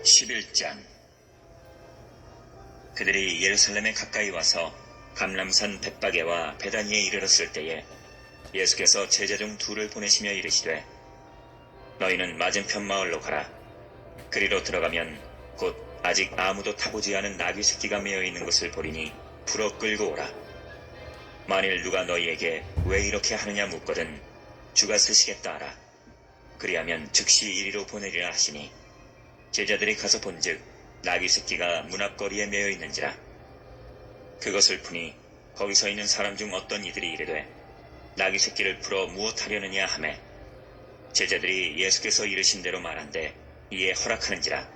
11장. 그들이 예루살렘에 가까이 와서 감람산 벳바게와 베다니에 이르렀을 때에 예수께서 제자 중 둘을 보내시며 이르시되, 너희는 맞은편 마을로 가라. 그리로 들어가면 곧 아직 아무도 타보지 않은 나귀 새끼가 메어 있는 것을 보리니 풀어 끌고 오라. 만일 누가 너희에게 왜 이렇게 하느냐 묻거든 주가 쓰시겠다 하라. 그리하면 즉시 이리로 보내리라 하시니, 제자들이 가서 본즉 나귀 새끼가 문 앞거리에 메어 있는지라. 그것을 푸니 거기 서 있는 사람 중 어떤 이들이 이르되, 나귀 새끼를 풀어 무엇하려느냐 하매, 제자들이 예수께서 이르신 대로 말한대 이에 허락하는지라.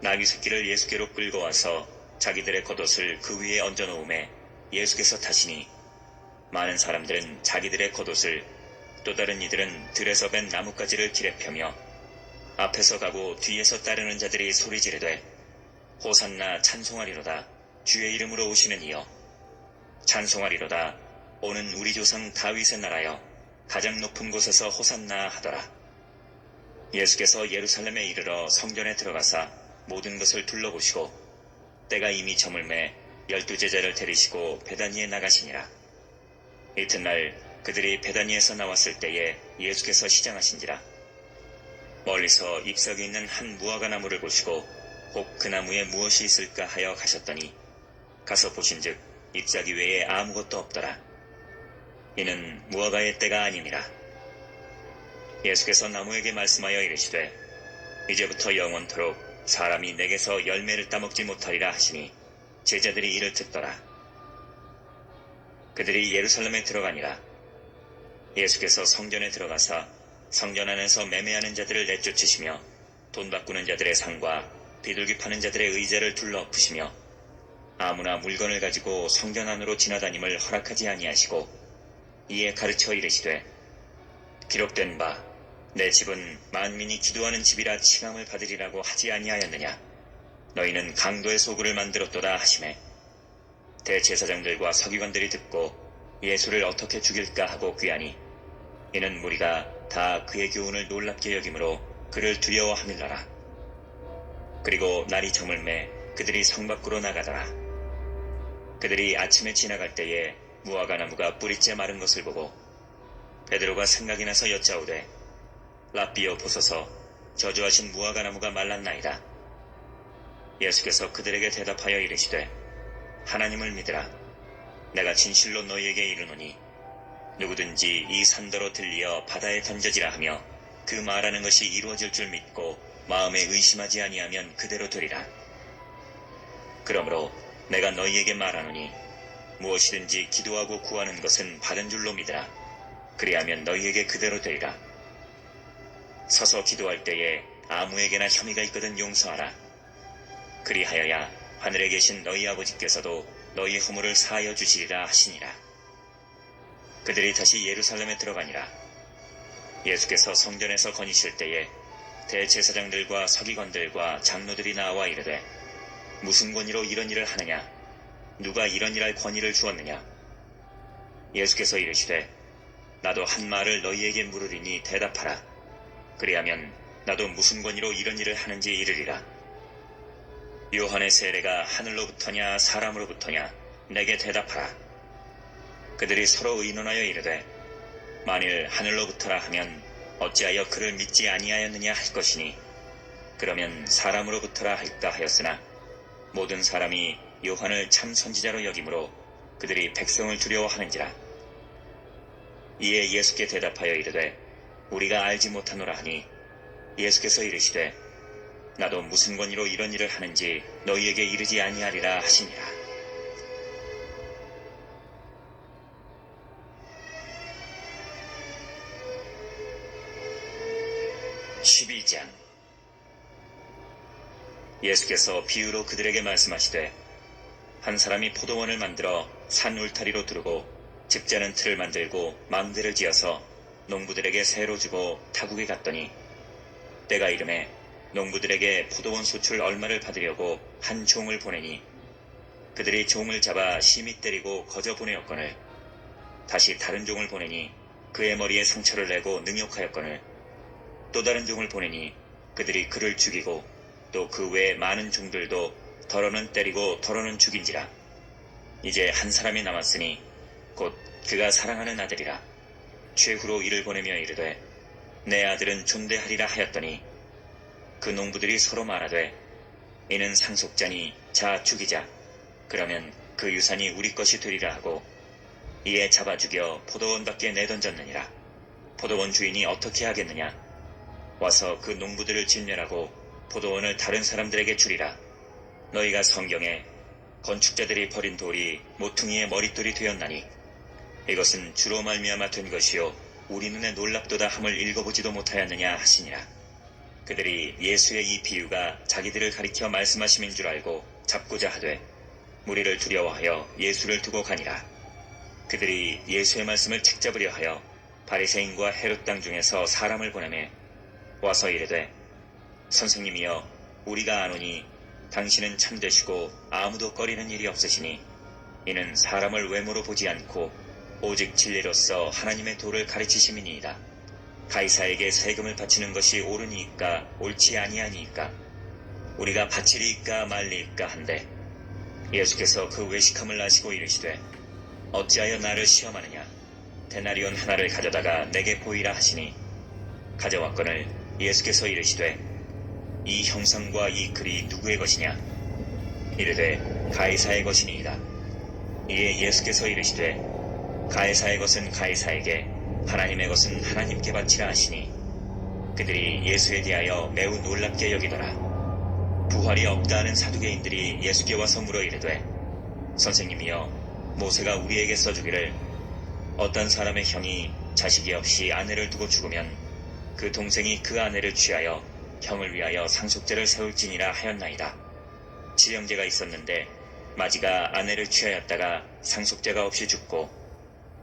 나귀 새끼를 예수께로 끌고 와서 자기들의 겉옷을 그 위에 얹어 놓음에 예수께서 타시니, 많은 사람들은 자기들의 겉옷을, 또 다른 이들은 들에서 벤 나뭇가지를 길에 펴며 앞에서 가고 뒤에서 따르는 자들이 소리 지르되, 호산나 찬송하리로다. 주의 이름으로 오시는 이여 찬송하리로다. 오는 우리 조상 다윗의 나라여 가장 높은 곳에서 호산나 하더라. 예수께서 예루살렘에 이르러 성전에 들어가사 모든 것을 둘러보시고 때가 이미 저물매 12제자를 데리시고 베다니에 나가시니라. 이튿날 그들이 베다니에서 나왔을 때에 예수께서 시장하신지라. 멀리서 잎사귀 있는 한 무화과 나무를 보시고 혹 그 나무에 무엇이 있을까 하여 가셨더니, 가서 보신즉 잎사귀 외에 아무것도 없더라. 이는 무화과의 때가 아니니라. 예수께서 나무에게 말씀하여 이르시되, 이제부터 영원토록 사람이 내게서 열매를 따먹지 못하리라 하시니, 제자들이 이를 듣더라. 그들이 예루살렘에 들어가니라. 예수께서 성전에 들어가사 성전 안에서 매매하는 자들을 내쫓으시며 돈 바꾸는 자들의 상과 비둘기 파는 자들의 의자를 둘러 엎으시며 아무나 물건을 가지고 성전 안으로 지나다님을 허락하지 아니하시고, 이에 가르쳐 이르시되, 기록된 바 내 집은 만민이 기도하는 집이라 칭함을 받으리라고 하지 아니하였느냐. 너희는 강도의 소굴을 만들었도다 하시매, 대제사장들과 서기관들이 듣고 예수를 어떻게 죽일까 하고 귀하니, 이는 무리가 다 그의 교훈을 놀랍게 여김으로 그를 두려워함일러라. 그리고 날이 저물매 그들이 성 밖으로 나가더라. 그들이 아침에 지나갈 때에 무화과 나무가 뿌리째 마른 것을 보고 베드로가 생각이 나서 여짜오되, 랍비여 보소서, 저주하신 무화과 나무가 말랐나이다. 예수께서 그들에게 대답하여 이르시되, 하나님을 믿으라. 내가 진실로 너희에게 이르노니 누구든지 이 산더러 들리어 바다에 던져지라 하며 그 말하는 것이 이루어질 줄 믿고 마음에 의심하지 아니하면 그대로 되리라. 그러므로 내가 너희에게 말하노니 무엇이든지 기도하고 구하는 것은 받은 줄로 믿으라. 그리하면 너희에게 그대로 되리라. 서서 기도할 때에 아무에게나 혐의가 있거든 용서하라. 그리하여야 하늘에 계신 너희 아버지께서도 너희 허물을 사하여 주시리라 하시니라. 그들이 다시 예루살렘에 들어가니라. 예수께서 성전에서 거니실 때에 대제사장들과 서기관들과 장로들이 나와 이르되, 무슨 권위로 이런 일을 하느냐? 누가 이런 일할 권위를 주었느냐? 예수께서 이르시되, 나도 한 말을 너희에게 물으리니 대답하라. 그리하면 나도 무슨 권위로 이런 일을 하는지 이르리라. 요한의 세례가 하늘로부터냐 사람으로부터냐? 내게 대답하라. 그들이 서로 의논하여 이르되, 만일 하늘로부터라 하면 어찌하여 그를 믿지 아니하였느냐 할 것이니, 그러면 사람으로부터라 할까 하였으나 모든 사람이 요한을 참 선지자로 여김으로 그들이 백성을 두려워하는지라. 이에 예수께 대답하여 이르되, 우리가 알지 못하노라 하니, 예수께서 이르시되, 나도 무슨 권위로 이런 일을 하는지 너희에게 이르지 아니하리라 하시니라. 12장. 예수께서 비유로 그들에게 말씀하시되, 한 사람이 포도원을 만들어 산 울타리로 두르고 집자는 틀을 만들고 망대를 지어서 농부들에게 새로 주고 타국에 갔더니, 때가 이르매 농부들에게 포도원 수출 얼마를 받으려고 한 종을 보내니, 그들이 종을 잡아 심히 때리고 거저 보내었거늘, 다시 다른 종을 보내니 그의 머리에 상처를 내고 능욕하였거늘, 또 다른 종을 보내니 그들이 그를 죽이고 또 그 외 많은 종들도 더러는 때리고 더러는 죽인지라. 이제 한 사람이 남았으니 곧 그가 사랑하는 아들이라. 최후로 이를 보내며 이르되 내 아들은 존대하리라 하였더니 그 농부들이 서로 말하되 이는 상속자니 자 죽이자. 그러면 그 유산이 우리 것이 되리라 하고 이에 잡아 죽여 포도원 밖에 내던졌느니라. 포도원 주인이 어떻게 하겠느냐? 와서 그 농부들을 진멸하고 포도원을 다른 사람들에게 주리라. 너희가 성경에 건축자들이 버린 돌이 모퉁이의 머릿돌이 되었나니 이것은 주로 말미암아 된 것이요 우리 눈에 놀랍도다 함을 읽어보지도 못하였느냐 하시니라. 그들이 예수의 이 비유가 자기들을 가리켜 말씀하심인 줄 알고 잡고자 하되 무리를 두려워하여 예수를 두고 가니라. 그들이 예수의 말씀을 책잡으려 하여 바리새인과 헤롯 당 중에서 사람을 보내매 와서 이르되 선생님이여 우리가 아노니 당신은 참되시고 아무도 꺼리는 일이 없으시니 이는 사람을 외모로 보지 않고 오직 진리로서 하나님의 도를 가르치심이니이다. 가이사에게 세금을 바치는 것이 옳으니이까 옳지 아니하니이까 우리가 바치리이까 말리이까 한데 예수께서 그 외식함을 아시고 이르시되 어찌하여 나를 시험하느냐? 데나리온 하나를 가져다가 내게 보이라 하시니 가져왔거늘 예수께서 이르시되 이 형상과 이 글이 누구의 것이냐? 이르되 가이사의 것이니이다. 이에 예수께서 이르시되 가이사의 것은 가이사에게 하나님의 것은 하나님께 바치라 하시니 그들이 예수에 대하여 매우 놀랍게 여기더라. 부활이 없다 하는 사두개인들이 예수께 와서 물어 이르되 선생님이여 모세가 우리에게 써주기를 어떤 사람의 형이 자식이 없이 아내를 두고 죽으면 그 동생이 그 아내를 취하여 형을 위하여 상속죄를 세울지니라 하였나이다. 지형제가 있었는데 마지가 아내를 취하였다가 상속죄가 없이 죽고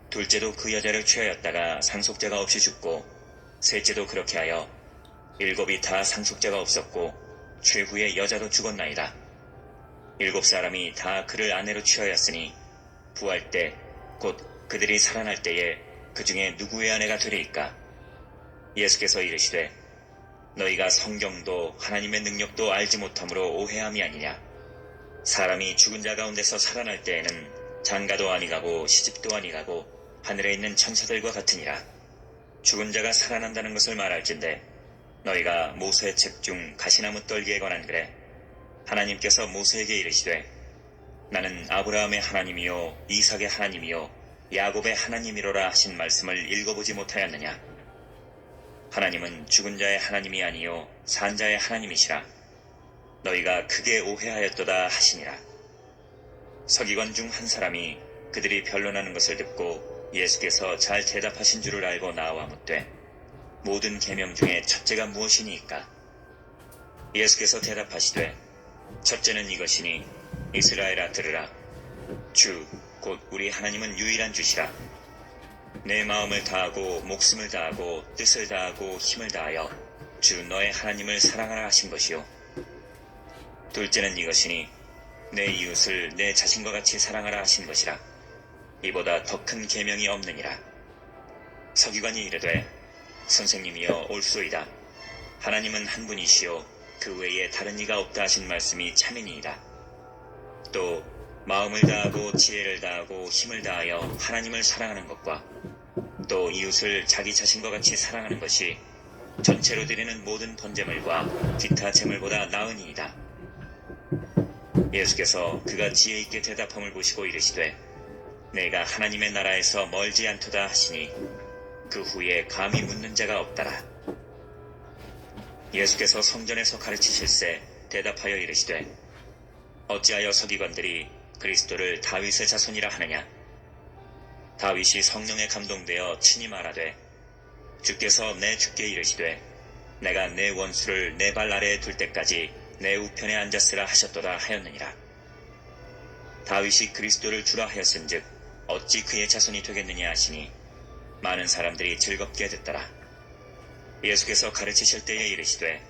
둘째도 그 여자를 취하였다가 상속죄가 없이 죽고 셋째도 그렇게 하여 일곱이 다 상속죄가 없었고 최후의 여자도 죽었나이다. 일곱 사람이 다 그를 아내로 취하였으니 부활 때 곧 그들이 살아날 때에 그 중에 누구의 아내가 되리이까? 예수께서 이르시되 너희가 성경도 하나님의 능력도 알지 못함으로 오해함이 아니냐? 사람이 죽은 자 가운데서 살아날 때에는 장가도 아니 가고 시집도 아니 가고 하늘에 있는 천사들과 같으니라. 죽은 자가 살아난다는 것을 말할진대 너희가 모세의 책 중 가시나무 떨기에 관한 글에 하나님께서 모세에게 이르시되 나는 아브라함의 하나님이요 이삭의 하나님이요 야곱의 하나님이로라 하신 말씀을 읽어보지 못하였느냐? 하나님은 죽은 자의 하나님이 아니요 산 자의 하나님이시라. 너희가 크게 오해하였도다 하시니라. 서기관 중 한 사람이 그들이 변론하는 것을 듣고 예수께서 잘 대답하신 줄을 알고 나와 묻되 모든 계명 중에 첫째가 무엇이니이까? 예수께서 대답하시되 첫째는 이것이니 이스라엘아 들으라. 주 곧 우리 하나님은 유일한 주시라. 내 마음을 다하고 목숨을 다하고 뜻을 다하고 힘을 다하여 주 너의 하나님을 사랑하라 하신 것이요. 둘째는 이것이니 내 이웃을 내 자신과 같이 사랑하라 하신 것이라. 이보다 더 큰 계명이 없느니라. 서기관이 이르되 선생님이여 옳소이다. 하나님은 한 분이시요 그 외에 다른 이가 없다 하신 말씀이 참이니이다. 또 마음을 다하고 지혜를 다하고 힘을 다하여 하나님을 사랑하는 것과 또 이웃을 자기 자신과 같이 사랑하는 것이 전체로 드리는 모든 번제물과 기타 제물보다 나으니이다. 예수께서 그가 지혜 있게 대답함을 보시고 이르시되 내가 하나님의 나라에서 멀지 않도다 하시니 그 후에 감히 묻는 자가 없더라. 예수께서 성전에서 가르치실세 대답하여 이르시되 어찌하여 서기관들이 그리스도를 다윗의 자손이라 하느냐? 다윗이 성령에 감동되어 친히 말하되 주께서 내 주께 이르시되 내가 내 원수를 내 발 아래에 둘 때까지 내 우편에 앉았으라 하셨도다 하였느니라. 다윗이 그리스도를 주라 하였은즉 어찌 그의 자손이 되겠느냐 하시니 많은 사람들이 즐겁게 듣더라. 예수께서 가르치실 때에 이르시되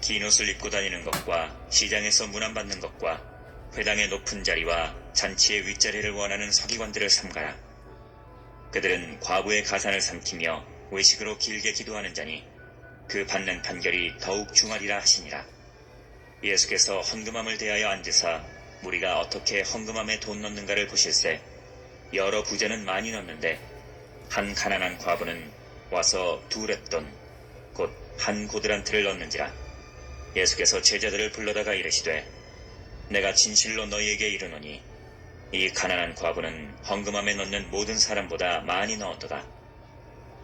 긴 옷을 입고 다니는 것과 시장에서 문안받는 것과 회당의 높은 자리와 잔치의 윗자리를 원하는 서기관들을 삼가라. 그들은 과부의 가산을 삼키며 외식으로 길게 기도하는 자니 그 받는 판결이 더욱 중하리라 하시니라. 예수께서 헌금함을 대하여 앉으사 무리가 어떻게 헌금함에 돈 넣는가를 보실세 여러 부자는 많이 넣는데 한 가난한 과부는 와서 두 렙돈 곧 한 고드란트를 넣는지라. 예수께서 제자들을 불러다가 이르시되 내가 진실로 너희에게 이르노니 이 가난한 과부는 헌금함에 넣는 모든 사람보다 많이 넣었도다.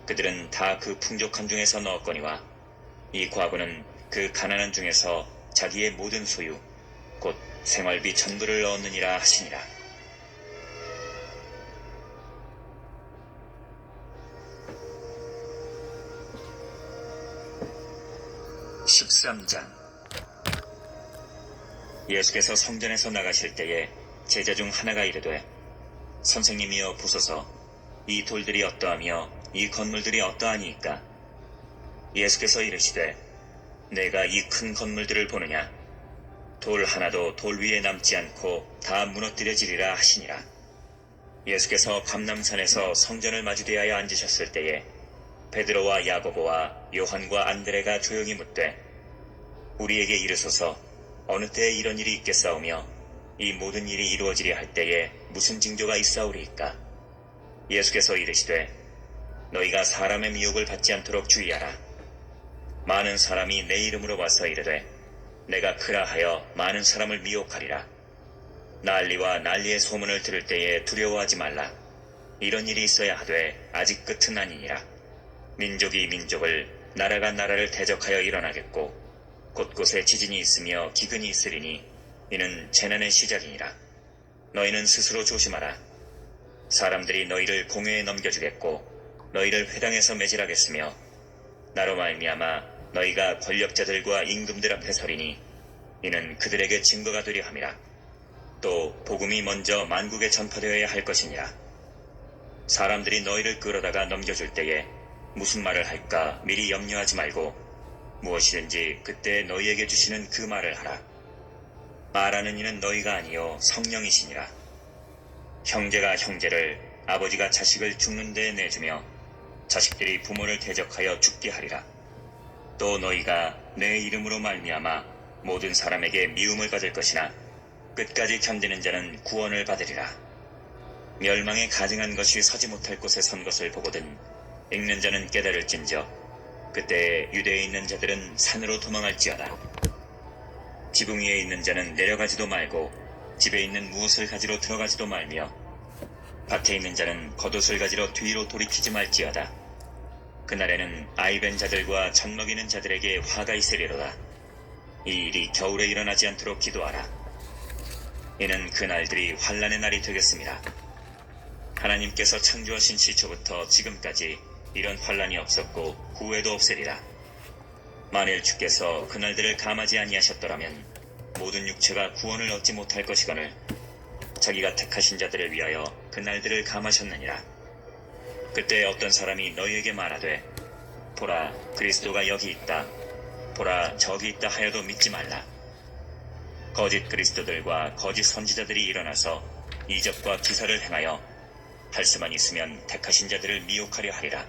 그들은 다 그 풍족한 중에서 넣었거니와 이 과부는 그 가난한 중에서 자기의 모든 소유 곧 생활비 전부를 넣었느니라 하시니라. 13장. 예수께서 성전에서 나가실 때에 제자 중 하나가 이르되 선생님이여 보소서 이 돌들이 어떠하며 이 건물들이 어떠하니이까. 예수께서 이르시되 내가 이 큰 건물들을 보느냐. 돌 하나도 돌 위에 남지 않고 다 무너뜨려지리라 하시니라. 예수께서 감람산에서 성전을 마주대하여 앉으셨을 때에 베드로와 야고보와 요한과 안드레가 조용히 묻되 우리에게 이르소서 어느 때에 이런 일이 있겠사오며 이 모든 일이 이루어지려 할 때에 무슨 징조가 있사오리이까. 예수께서 이르시되 너희가 사람의 미혹을 받지 않도록 주의하라. 많은 사람이 내 이름으로 와서 이르되 내가 크라 하여 많은 사람을 미혹하리라. 난리와 난리의 소문을 들을 때에 두려워하지 말라. 이런 일이 있어야 하되 아직 끝은 아니니라. 민족이 민족을 나라가 나라를 대적하여 일어나겠고 곳곳에 지진이 있으며 기근이 있으리니 이는 재난의 시작이니라. 너희는 스스로 조심하라. 사람들이 너희를 공회에 넘겨주겠고 너희를 회당에서 매질하겠으며 나로 말미암아 너희가 권력자들과 임금들 앞에 서리니 이는 그들에게 증거가 되려 함이라. 또 복음이 먼저 만국에 전파되어야 할 것이니라. 사람들이 너희를 끌어다가 넘겨줄 때에 무슨 말을 할까 미리 염려하지 말고 무엇이든지 그때 너희에게 주시는 그 말을 하라. 말하는 이는 너희가 아니요 성령이시니라. 형제가 형제를 아버지가 자식을 죽는 데에 내주며 자식들이 부모를 대적하여 죽게 하리라. 또 너희가 내 이름으로 말미암아 모든 사람에게 미움을 받을 것이나 끝까지 견디는 자는 구원을 받으리라. 멸망에 가증한 것이 서지 못할 곳에 선 것을 보거든 읽는 자는 깨달을진저 그때 유대에 있는 자들은 산으로 도망할지어다. 지붕 위에 있는 자는 내려가지도 말고 집에 있는 무엇을 가지러 들어가지도 말며 밭에 있는 자는 겉옷을 가지러 뒤로 돌이키지 말지어다. 그날에는 아이벤 자들과 젖 먹이는 자들에게 화가 있으리로다. 이 일이 겨울에 일어나지 않도록 기도하라. 이는 그날들이 환난의 날이 되겠습니다. 하나님께서 창조하신 시초부터 지금까지 이런 환난이 없었고 후에도 없으리라. 만일 주께서 그날들을 감하지 아니하셨더라면 모든 육체가 구원을 얻지 못할 것이거늘 자기가 택하신 자들을 위하여 그날들을 감하셨느니라. 그때 어떤 사람이 너희에게 말하되 보라 그리스도가 여기 있다 보라 저기 있다 하여도 믿지 말라. 거짓 그리스도들과 거짓 선지자들이 일어나서 이적과 기사를 행하여 할 수만 있으면 택하신 자들을 미혹하려 하리라.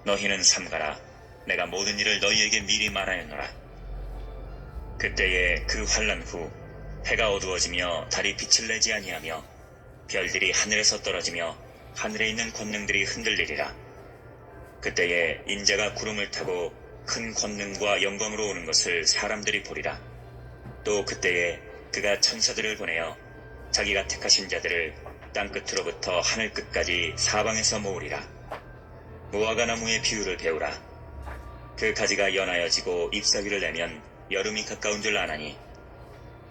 너희는 삼가라. 내가 모든 일을 너희에게 미리 말하였노라. 그때에 그 환난 후 해가 어두워지며 달이 빛을 내지 아니하며 별들이 하늘에서 떨어지며 하늘에 있는 권능들이 흔들리리라. 그때에 인자가 구름을 타고 큰 권능과 영광으로 오는 것을 사람들이 보리라. 또 그때에 그가 천사들을 보내어 자기가 택하신 자들을 땅끝으로부터 하늘끝까지 사방에서 모으리라. 무화과 나무의 비유를 배우라. 그 가지가 연하여지고 잎사귀를 내면 여름이 가까운 줄 아나니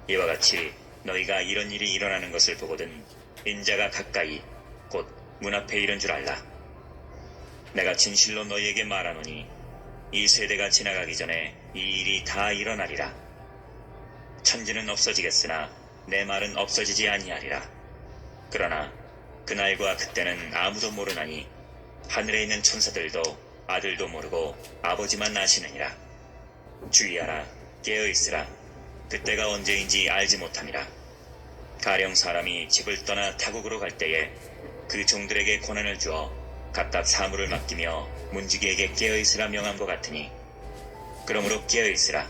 이와 같이 너희가 이런 일이 일어나는 것을 보거든 인자가 가까이 곧 문 앞에 이른 줄 알라. 내가 진실로 너희에게 말하노니 이 세대가 지나가기 전에 이 일이 다 일어나리라. 천지는 없어지겠으나 내 말은 없어지지 아니하리라. 그러나 그날과 그때는 아무도 모르나니 하늘에 있는 천사들도 아들도 모르고 아버지만 아시느니라. 주의하라. 깨어있으라. 그때가 언제인지 알지 못함이라. 가령 사람이 집을 떠나 타국으로 갈 때에 그 종들에게 권한을 주어 각각 사물을 맡기며 문지기에게 깨어있으라 명한 것 같으니 그러므로 깨어있으라.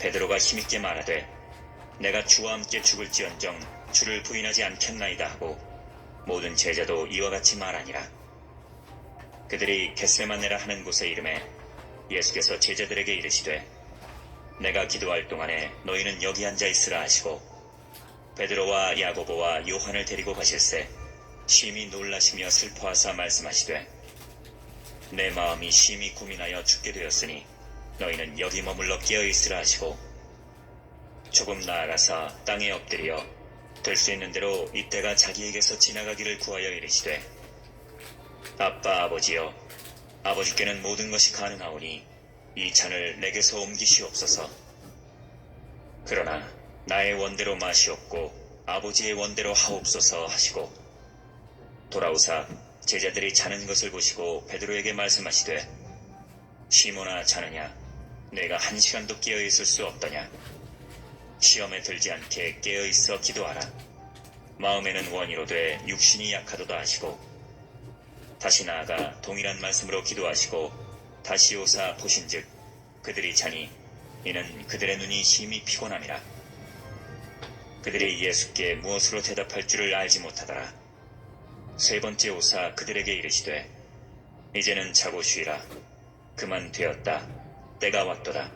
베드로가 힘있게 말하되 내가 주와 함께 죽을지언정 주를 부인하지 않겠나이다 하고 모든 제자도 이와 같이 말하니라. 그들이 겟세마네라 하는 곳에 이름에 예수께서 제자들에게 이르시되 내가 기도할 동안에 너희는 여기 앉아 있으라 하시고 베드로와 야고보와 요한을 데리고 가실새 심히 놀라시며 슬퍼하사 말씀하시되 내 마음이 심히 고민하여 죽게 되었으니 너희는 여기 머물러 깨어있으라 하시고 조금 나아가사 땅에 엎드려 될 수 있는 대로 이때가 자기에게서 지나가기를 구하여 이르시되 아빠 아버지여 아버지께는 모든 것이 가능하오니 이 잔을 내게서 옮기시옵소서. 그러나 나의 원대로 마시옵고 아버지의 원대로 하옵소서 하시고 돌아오사 제자들이 자는 것을 보시고 베드로에게 말씀하시되 시몬아 자느냐 내가 1시간도 깨어있을 수 없더냐. 시험에 들지 않게 깨어있어 기도하라. 마음에는 원이로되 육신이 약하도다 하시고 다시 나아가 동일한 말씀으로 기도하시고 다시 오사 보신즉 그들이 자니 이는 그들의 눈이 심히 피곤함이라. 그들이 예수께 무엇으로 대답할 줄을 알지 못하더라. 세 번째 오사 그들에게 이르시되 이제는 자고 쉬라. 그만 되었다. 때가 왔도다.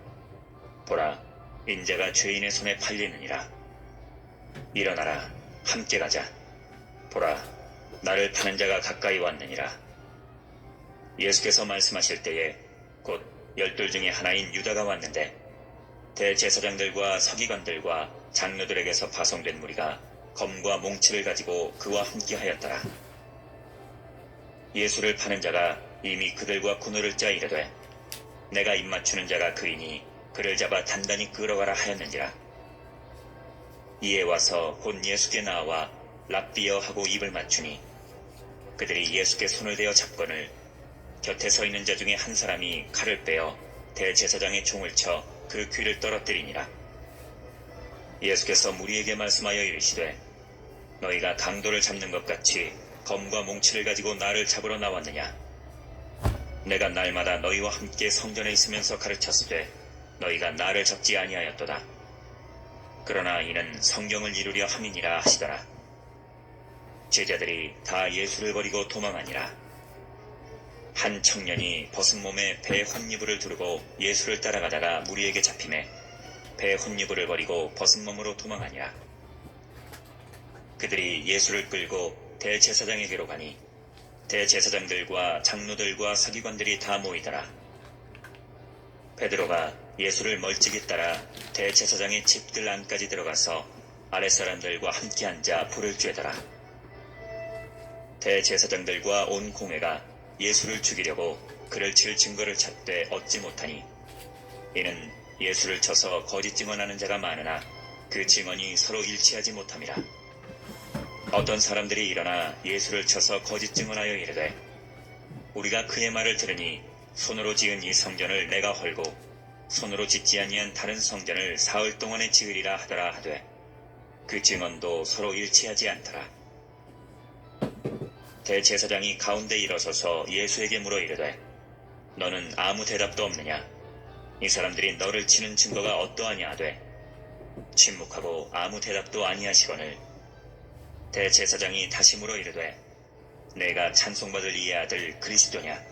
보라 인자가 죄인의 손에 팔리느니라. 일어나라 함께 가자. 보라 나를 파는 자가 가까이 왔느니라. 예수께서 말씀하실 때에 곧 12 중에 하나인 유다가 왔는데 대제사장들과 서기관들과 장로들에게서 파송된 무리가 검과 몽치를 가지고 그와 함께 하였더라. 예수를 파는 자가 이미 그들과 군호를 짜 이르되 내가 입맞추는 자가 그이니 그를 잡아 단단히 끌어가라 하였느니라. 이에 와서 곧 예수께 나와 랍비여 하고 입을 맞추니 그들이 예수께 손을 대어 잡거늘 곁에 서 있는 자 중에 한 사람이 칼을 빼어 대제사장의 총을 쳐 그 귀를 떨어뜨리니라. 예수께서 무리에게 말씀하여 이르시되 너희가 강도를 잡는 것 같이 검과 몽치를 가지고 나를 잡으러 나왔느냐. 내가 날마다 너희와 함께 성전에 있으면서 가르쳤으되 너희가 나를 잡지 아니하였도다. 그러나 이는 성경을 이루려 함이니라 하시더라. 제자들이 다 예수를 버리고 도망하니라. 한 청년이 벗은 몸에 배 혼니부를 두르고 예수를 따라가다가 무리에게 잡히매 배 혼니부를 버리고 벗은 몸으로 도망하니라. 그들이 예수를 끌고 대제사장에게로 가니 대제사장들과 장로들과 서기관들이 다 모이더라. 베드로가 예수를 멀찍이 따라 대제사장의 집들 안까지 들어가서 아랫사람들과 함께 앉아 불을 쬐더라. 대제사장들과 온 공회가 예수를 죽이려고 그를 칠 증거를 찾되 얻지 못하니 이는 예수를 쳐서 거짓 증언하는 자가 많으나 그 증언이 서로 일치하지 못함이라. 어떤 사람들이 일어나 예수를 쳐서 거짓 증언하여 이르되 우리가 그의 말을 들으니 손으로 지은 이 성전을 내가 헐고 손으로 짓지 아니한 다른 성전을 사흘 동안에 지으리라 하더라 하되 그 증언도 서로 일치하지 않더라. 대제사장이 가운데 일어서서 예수에게 물어 이르되 너는 아무 대답도 없느냐. 이 사람들이 너를 치는 증거가 어떠하냐 하되 침묵하고 아무 대답도 아니하시거늘 대제사장이 다시 물어 이르되 내가 찬송받을 이의 아들 그리스도냐.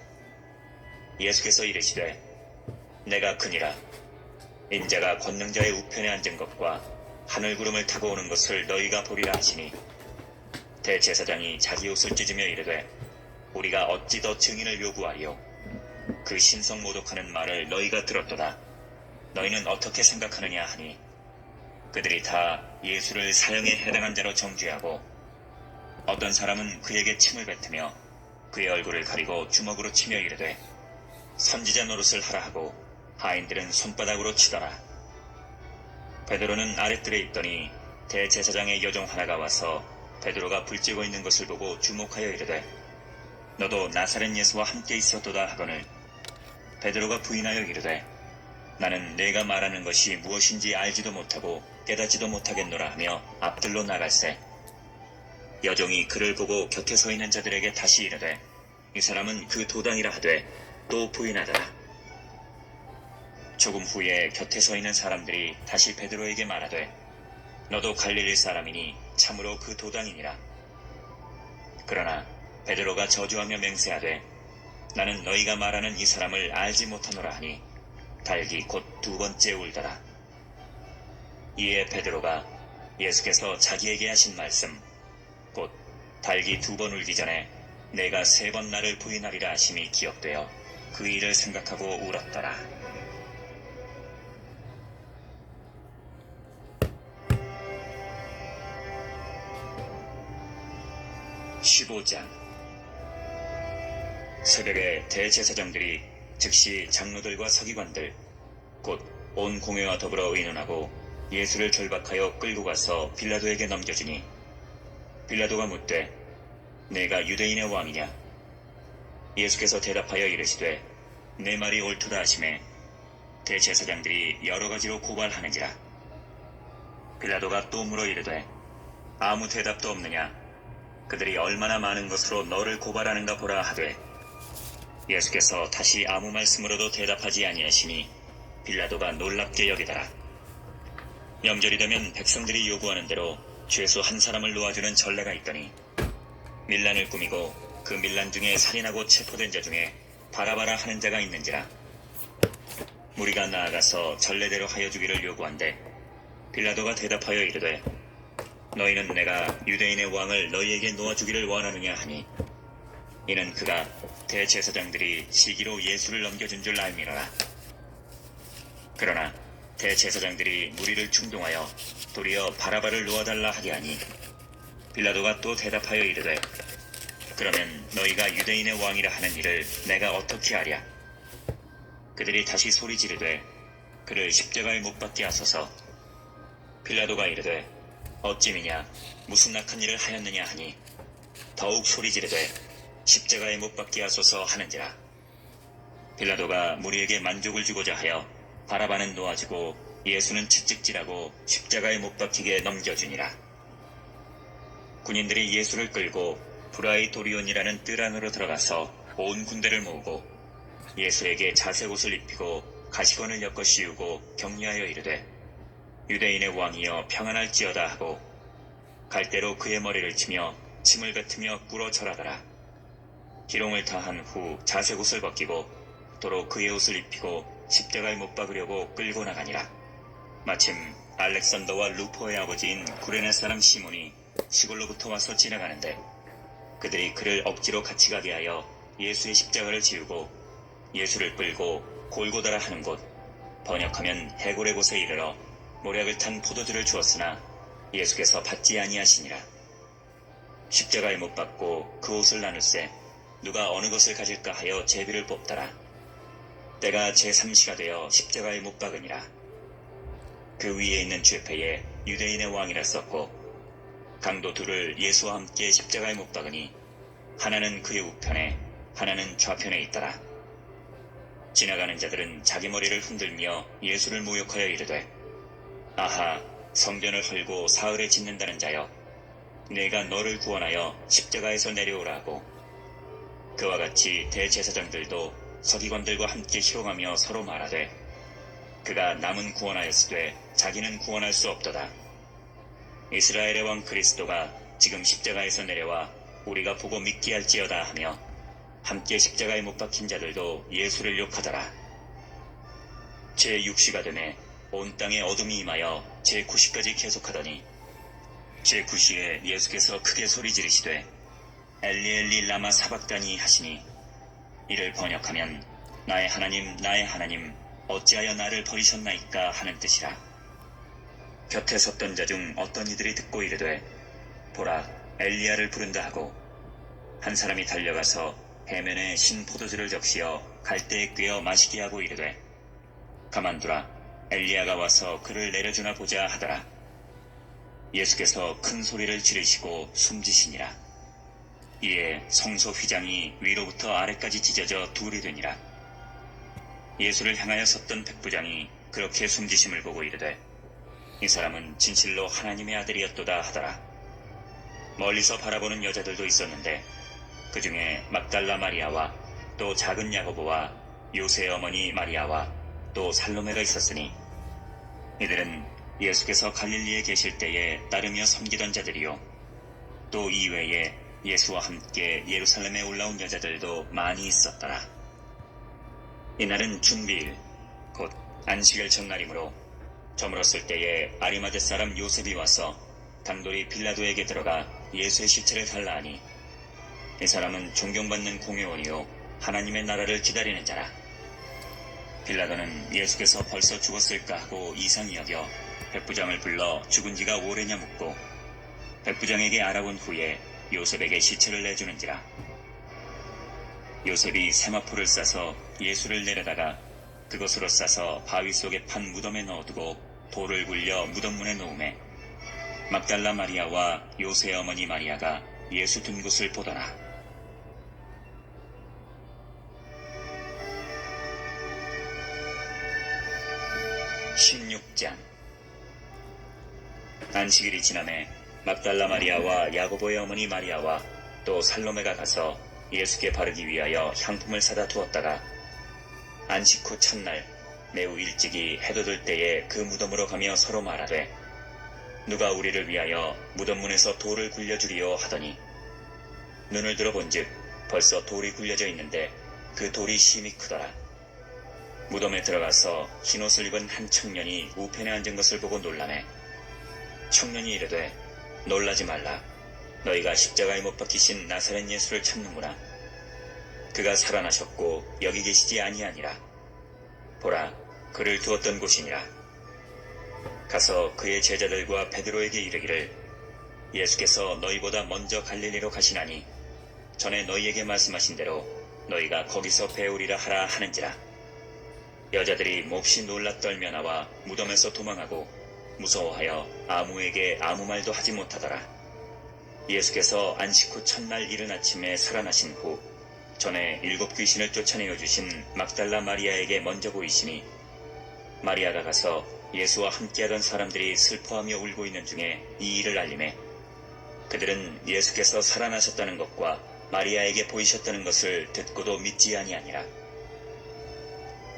예수께서 이르시되 내가 그니라. 인자가 권능자의 우편에 앉은 것과 하늘 구름을 타고 오는 것을 너희가 보리라 하시니 대제사장이 자기 옷을 찢으며 이르되 우리가 어찌 더 증인을 요구하리요. 그 신성 모독하는 말을 너희가 들었도다. 너희는 어떻게 생각하느냐 하니 그들이 다 예수를 사형에 해당한 자로 정죄하고 어떤 사람은 그에게 침을 뱉으며 그의 얼굴을 가리고 주먹으로 치며 이르되 선지자 노릇을 하라 하고 하인들은 손바닥으로 치더라. 베드로는 아랫뜰에 있더니 대제사장의 여종 하나가 와서 베드로가 불 쬐고 있는 것을 보고 주목하여 이르되 너도 나사렛 예수와 함께 있었도다 하거늘 베드로가 부인하여 이르되 나는 내가 말하는 것이 무엇인지 알지도 못하고 깨닫지도 못하겠노라 하며 앞들로 나갈새 여종이 그를 보고 곁에 서 있는 자들에게 다시 이르되 이 사람은 그 도당이라 하되 또 부인하더라. 조금 후에 곁에 서 있는 사람들이 다시 베드로에게 말하되 너도 갈릴리 사람이니 참으로 그 도당이니라. 그러나 베드로가 저주하며 맹세하되 나는 너희가 말하는 이 사람을 알지 못하노라 하니 달기 곧 두 번째 울더라. 이에 베드로가 예수께서 자기에게 하신 말씀 곧 달기 두 번 울기 전에 내가 세 번 나를 부인하리라 하심이 기억되어 그 일을 생각하고 울었더라. 15장. 새벽에 대제사장들이 즉시 장로들과 서기관들 곧 온 공회와 더불어 의논하고 예수를 결박하여 끌고 가서 빌라도에게 넘겨주니 빌라도가 묻되 내가 유대인의 왕이냐? 예수께서 대답하여 이르시되 내 말이 옳도다 하시매 대제사장들이 여러 가지로 고발하는지라. 빌라도가 또 물어 이르되 아무 대답도 없느냐? 그들이 얼마나 많은 것으로 너를 고발하는가 보라 하되 예수께서 다시 아무 말씀으로도 대답하지 아니하시니 빌라도가 놀랍게 여기더라. 명절이 되면 백성들이 요구하는 대로 죄수 한 사람을 놓아주는 전례가 있더니 밀란을 꾸미고 그 밀란 중에 살인하고 체포된 자 중에 바라바라 하는 자가 있는지라. 무리가 나아가서 전례대로 하여 주기를 요구한대 빌라도가 대답하여 이르되 너희는 내가 유대인의 왕을 너희에게 놓아주기를 원하느냐 하니 이는 그가 대제사장들이 시기로 예수를 넘겨준 줄 알미러라. 그러나 대제사장들이 무리를 충동하여 도리어 바라바를 놓아달라 하게 하니 빌라도가 또 대답하여 이르되 그러면 너희가 유대인의 왕이라 하는 일을 내가 어떻게 하랴? 그들이 다시 소리 지르되 그를 십자가에 못 박게 하소서. 빌라도가 이르되 어찌미냐 무슨 악한 일을 하였느냐 하니 더욱 소리 지르되 십자가에 못 박게 하소서 하는지라. 빌라도가 무리에게 만족을 주고자 하여 바라바는 놓아지고 예수는 채찍질하고 십자가에 못 박히게 넘겨주니라. 군인들이 예수를 끌고 브라이도리온이라는 뜰 안으로 들어가서 온 군대를 모으고 예수에게 자색 옷을 입히고 가시관을 엮어 씌우고 격려하여 이르되 유대인의 왕이여 평안할지어다 하고 갈대로 그의 머리를 치며 침을 뱉으며 꿇어 절하더라. 기롱을 타한 후 자색 옷을 벗기고 도로 그의 옷을 입히고 십자가에 못 박으려고 끌고 나가니라. 마침 알렉산더와 루포의 아버지인 구레네 사람 시몬이 시골로부터 와서 지나가는데 그들이 그를 억지로 같이 가게 하여 예수의 십자가를 지우고 예수를 끌고 골고다라 하는 곳 번역하면 해골의 곳에 이르러 모략을 탄 포도주를 주었으나 예수께서 받지 아니하시니라. 십자가에 못 박고 그 옷을 나눌세 누가 어느 것을 가질까 하여 제비를 뽑더라. 때가 제3시가 되어 십자가에 못 박으니라. 그 위에 있는 죄패에 유대인의 왕이라 썼고 강도 둘을 예수와 함께 십자가에 못 박으니 하나는 그의 우편에 하나는 좌편에 있더라. 지나가는 자들은 자기 머리를 흔들며 예수를 모욕하여 이르되 아하 성전을 헐고 사흘에 짓는다는 자여 내가 너를 구원하여 십자가에서 내려오라 하고 그와 같이 대제사장들도 서기관들과 함께 희롱하며 서로 말하되 그가 남은 구원하였으되 자기는 구원할 수 없도다. 이스라엘의 왕 그리스도가 지금 십자가에서 내려와 우리가 보고 믿게 할지어다 하며 함께 십자가에 못 박힌 자들도 예수를 욕하더라. 제6시가 되매 온 땅에 어둠이 임하여 제9시까지 계속하더니 제9시에 예수께서 크게 소리 지르시되 엘리 엘리 라마 사박다니 하시니 이를 번역하면 나의 하나님 어찌하여 나를 버리셨나이까 하는 뜻이라. 곁에 섰던 자 중 어떤 이들이 듣고 이르되 보라 엘리야를 부른다 하고 한 사람이 달려가서 해면에 신 포도주를 적시어 갈대에 꿰어 마시게 하고 이르되 가만두라 엘리야가 와서 그를 내려주나 보자 하더라. 예수께서 큰 소리를 지르시고 숨지시니라. 이에 성소 휘장이 위로부터 아래까지 찢어져 둘이 되니라. 예수를 향하여 섰던 백부장이 그렇게 숨지심을 보고 이르되 이 사람은 진실로 하나님의 아들이었도다 하더라. 멀리서 바라보는 여자들도 있었는데 그 중에 막달라 마리아와 또 작은 야고보와 요새의 어머니 마리아와 또 살로메가 있었으니 이들은 예수께서 갈릴리에 계실 때에 따르며 섬기던 자들이요 또 이외에 예수와 함께 예루살렘에 올라온 여자들도 많이 있었더라. 이날은 준비일 곧 안식일 전날이므로 저물었을 때에 아리마대 사람 요셉이 와서 단돌이 빌라도에게 들어가 예수의 시체를 달라 하니 이 사람은 존경받는 공회원이요 하나님의 나라를 기다리는 자라. 빌라도는 예수께서 벌써 죽었을까 하고 이상히 여겨 백부장을 불러 죽은 지가 오래냐 묻고 백부장에게 알아본 후에 요셉에게 시체를 내주는지라. 요셉이 세마포를 싸서 예수를 내려다가 그것으로 싸서 바위 속에 판 무덤에 넣어두고 돌을 굴려 무덤 문에 놓음에 막달라 마리아와 요새의 어머니 마리아가 예수 둔 곳을 보더라. (16장) 안식일이 지남에 막달라 마리아와 야고보의 어머니 마리아와 또 살로메가 가서 예수께 바르기 위하여 향품을 사다 두었다가 안식 후 첫날 매우 일찍이 해돋을 때에 그 무덤으로 가며 서로 말하되 누가 우리를 위하여 무덤 문에서 돌을 굴려주리요 하더니 눈을 들어본즉 벌써 돌이 굴려져 있는데 그 돌이 심히 크더라. 무덤에 들어가서 흰옷을 입은 한 청년이 우편에 앉은 것을 보고 놀라매 청년이 이르되 놀라지 말라. 너희가 십자가에 못 박히신 나사렛 예수를 찾는구나. 그가 살아나셨고 여기 계시지 아니하니라. 보라, 그를 두었던 곳이니라. 가서 그의 제자들과 베드로에게 이르기를 예수께서 너희보다 먼저 갈릴리로 가시나니 전에 너희에게 말씀하신 대로 너희가 거기서 배우리라 하라 하는지라. 여자들이 몹시 놀라 떨며 나와 무덤에서 도망하고 무서워하여 아무에게 아무 말도 하지 못하더라. 예수께서 안식 후 첫날 이른 아침에 살아나신 후 전에 7 귀신을 쫓아내어 주신 막달라 마리아에게 먼저 보이시니 마리아가 가서 예수와 함께하던 사람들이 슬퍼하며 울고 있는 중에 이 일을 알림해 그들은 예수께서 살아나셨다는 것과 마리아에게 보이셨다는 것을 듣고도 믿지 아니하니라.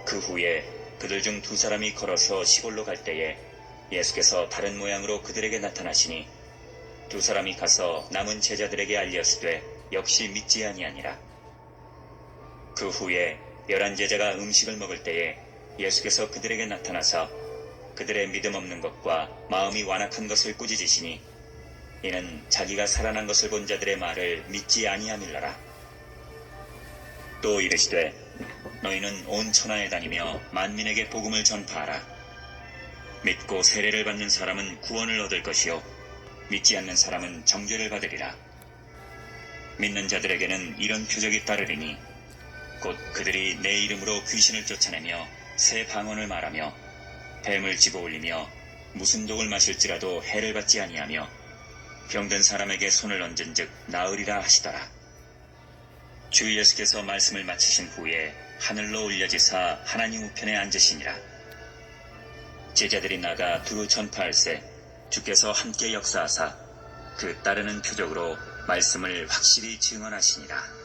그 후에 그들 중 2 사람이 걸어서 시골로 갈 때에 예수께서 다른 모양으로 그들에게 나타나시니 2 사람이 가서 남은 제자들에게 알렸으되 역시 믿지 아니하니라. 그 후에 11 제자가 음식을 먹을 때에 예수께서 그들에게 나타나사 그들의 믿음 없는 것과 마음이 완악한 것을 꾸짖으시니 이는 자기가 살아난 것을 본 자들의 말을 믿지 아니함일러라. 또 이르시되 너희는 온 천하에 다니며 만민에게 복음을 전파하라. 믿고 세례를 받는 사람은 구원을 얻을 것이요 믿지 않는 사람은 정죄를 받으리라. 믿는 자들에게는 이런 표적이 따르리니 곧 그들이 내 이름으로 귀신을 쫓아내며 새 방언을 말하며 뱀을 집어올리며 무슨 독을 마실지라도 해를 받지 아니하며 병든 사람에게 손을 얹은즉 나으리라 하시더라. 주 예수께서 말씀을 마치신 후에 하늘로 올려지사 하나님 우편에 앉으시니라. 제자들이 나가 두루 전파할세 주께서 함께 역사하사 그 따르는 표적으로 말씀을 확실히 증언하시니라.